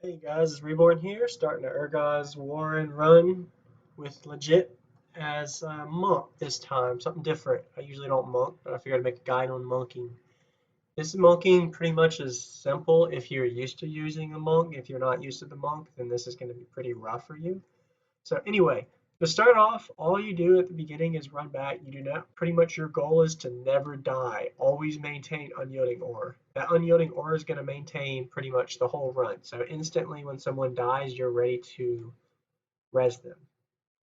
Hey guys, it's Reborn here, starting an Urgoz war and run with legit as a monk this time. Something different. I usually don't monk, but I figured I'd make a guide on monking. This monking pretty much is simple if you're used to using a monk. If you're not used to the monk, then this is going to be pretty rough for you. So anyway, to start off, all you do at the beginning is run back. You do not, pretty much your goal is to never die. Always maintain unyielding ore. That unyielding ore is going to maintain pretty much the whole run. So instantly when someone dies, you're ready to res them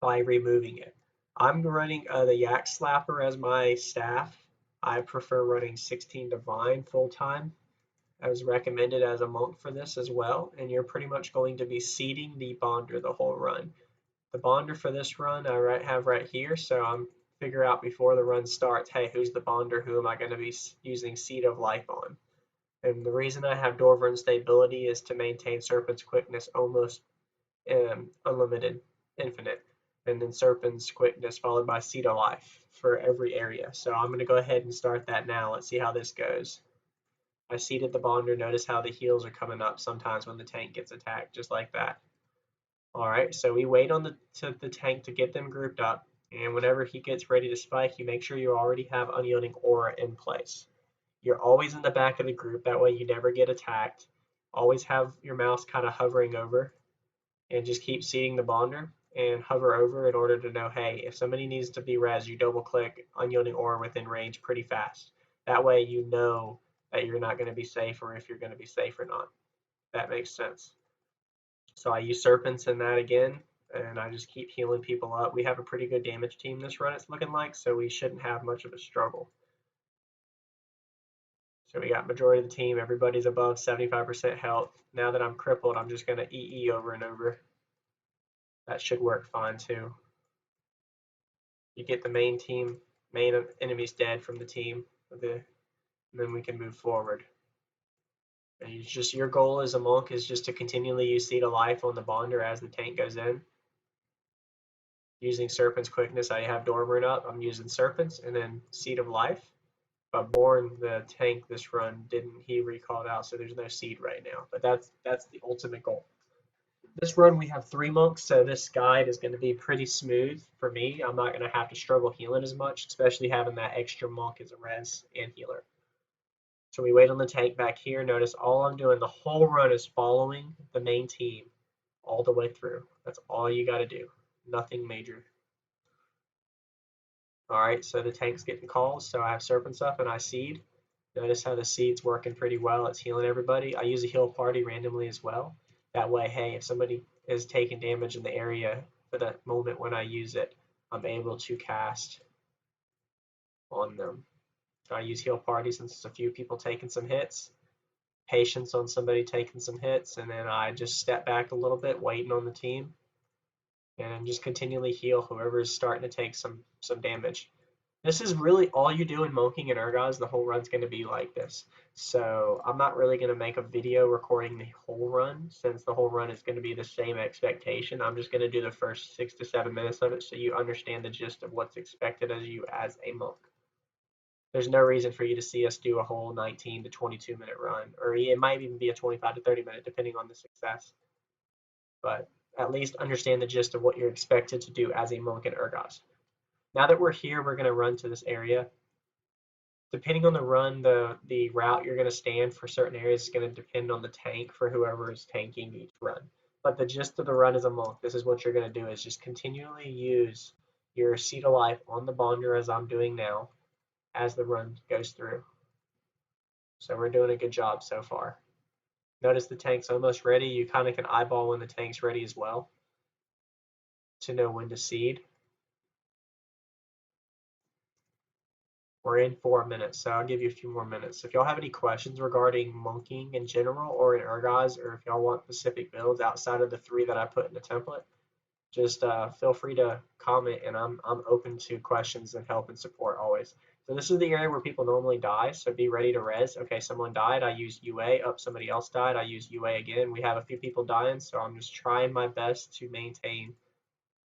by removing it. I'm running the Yak Slapper as my staff. I prefer running 16 Divine full time. I was recommended as a monk for this as well, and you're pretty much going to be seeding the bonder the whole run. The bonder for this run I have right here, so I'm figure out before the run starts, hey, who's the bonder? Who am I going to be using Seed of Life on? And the reason I have Dorvern Stability is to maintain Serpent's Quickness almost unlimited, infinite, and then Serpent's Quickness followed by Seed of Life for every area. So I'm going to go ahead and start that now. Let's see how this goes. I seeded the bonder. Notice how the heals are coming up sometimes when the tank gets attacked, just like that. All right, so we wait on the tank to get them grouped up, and whenever he gets ready to spike, you make sure you already have unyielding aura in place. You're always in the back of the group, that way you never get attacked. Always have your mouse kind of hovering over, and just keep seeing the bonder and hover over in order to know, hey, if somebody needs to be res, you double click unyielding aura within range pretty fast. That way you know that you're not going to be safe or if you're going to be safe or not. That makes sense. So I use Serpents in that again, and I just keep healing people up. We have a pretty good damage team this run, it's looking like, so we shouldn't have much of a struggle. So we got majority of the team, everybody's above 75% health. Now that I'm crippled, I'm just going to EE over and over. That should work fine too. You get the main enemies dead from the team, and then we can move forward. And your goal as a monk is just to continually use Seed of Life on the bonder as the tank goes in. Using Serpent's Quickness, I have Dormant up. I'm using Serpents and then Seed of Life. But Born, the tank this run, didn't he recalled out, so there's no seed right now. But that's the ultimate goal. This run we have 3 monks, so this guide is going to be pretty smooth for me. I'm not going to have to struggle healing as much, especially having that extra monk as a res and healer. So we wait on the tank back here. Notice all I'm doing the whole run is following the main team all the way through. That's all you got to do. Nothing major. All right, so the tank's getting calls, so I have Serpents up and I seed. Notice how the seed's working pretty well. It's healing everybody. I use a heal party randomly as well. That way, hey, if somebody is taking damage in the area for that moment when I use it, I'm able to cast on them. So I use heal party since it's a few people taking some hits. Patience on somebody taking some hits, and then I just step back a little bit, waiting on the team, and just continually heal whoever is starting to take some damage. This is really all you do in Monking and Urgoz. The whole run's going to be like this. So I'm not really going to make a video recording the whole run since the whole run is going to be the same expectation. I'm just going to do the first 6 to 7 minutes of it so you understand the gist of what's expected of you as a monk. There's no reason for you to see us do a whole 19 to 22-minute run, or it might even be a 25 to 30-minute depending on the success. But at least understand the gist of what you're expected to do as a monk in Urgoz. Now that we're here, we're going to run to this area. Depending on the run, the route you're going to stand for certain areas is going to depend on the tank for whoever is tanking each run. But the gist of the run as a monk, this is what you're going to do is just continually use your Seed of Life on the bonder as I'm doing now as the run goes through. So we're doing a good job so far. Notice the tank's almost ready. You kind of can eyeball when the tank's ready as well to know when to seed. We're in 4 minutes, so I'll give you a few more minutes. If y'all have any questions regarding monking in general or in Urgoz, or if y'all want specific builds outside of the 3 that I put in the template, just feel free to comment, and I'm open to questions and help and support always. So this is the area where people normally die, so be ready to res. Okay, someone died, I use UA. Up, somebody else died, I use UA again. We have a few people dying, so I'm just trying my best to maintain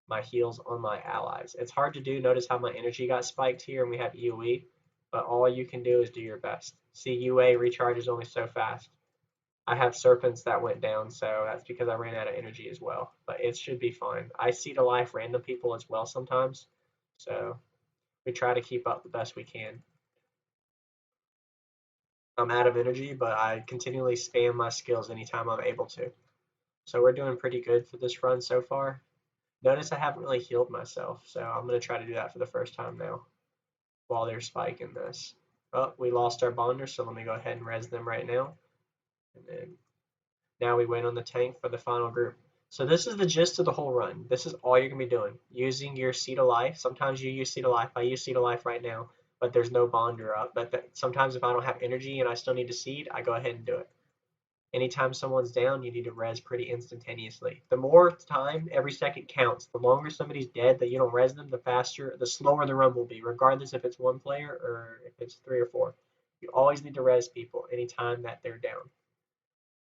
my heals on my allies. It's hard to do. Notice how my energy got spiked here and we have EOE, but all you can do is do your best. See, UA recharges only so fast. I have serpents that went down, so that's because I ran out of energy as well. But it should be fine. I see to life random people as well sometimes, so we try to keep up the best we can. I'm out of energy, but I continually spam my skills anytime I'm able to. So we're doing pretty good for this run so far. Notice I haven't really healed myself, so I'm going to try to do that for the first time now while they're spiking this. Oh, we lost our bonder, so let me go ahead and res them right now. And then now we wait on the tank for the final group. So this is the gist of the whole run. This is all you're going to be doing. Using your Seed of Life. Sometimes you use Seed of Life. I use Seed of Life right now, but there's no bonder up. But sometimes if I don't have energy and I still need to seed, I go ahead and do it. Anytime someone's down, you need to res pretty instantaneously. The more time, every second counts. The longer somebody's dead that you don't res them, the slower the run will be, regardless if it's one player or if it's 3 or 4. You always need to res people anytime that they're down.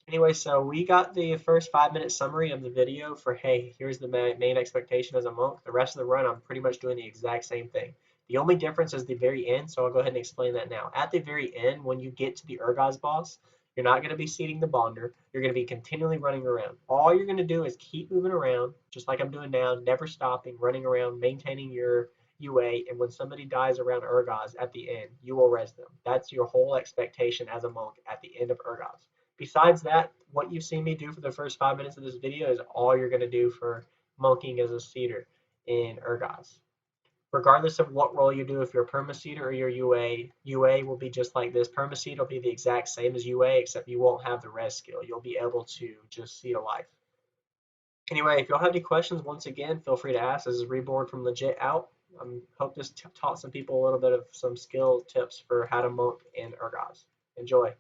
Anyway, so we got the first 5-minute summary of the video for, hey, here's the main expectation as a monk. The rest of the run, I'm pretty much doing the exact same thing. The only difference is the very end, so I'll go ahead and explain that now. At the very end, when you get to the Urgoz boss, you're not going to be seeding the bonder. You're going to be continually running around. All you're going to do is keep moving around, just like I'm doing now, never stopping, running around, maintaining your UA, and when somebody dies around Urgoz at the end, you will res them. That's your whole expectation as a monk at the end of Urgoz. Besides that, what you've seen me do for the first 5 minutes of this video is all you're going to do for monking as a seeder in Urgoz. Regardless of what role you do, if you're a permaseeder or your UA will be just like this. Permaseed will be the exact same as UA, except you won't have the res skill. You'll be able to just seed a life. Anyway, if y'all have any questions, once again, feel free to ask. This is Reborn from Legit out. I hope this taught some people a little bit of some skill tips for how to monk in Urgoz. Enjoy.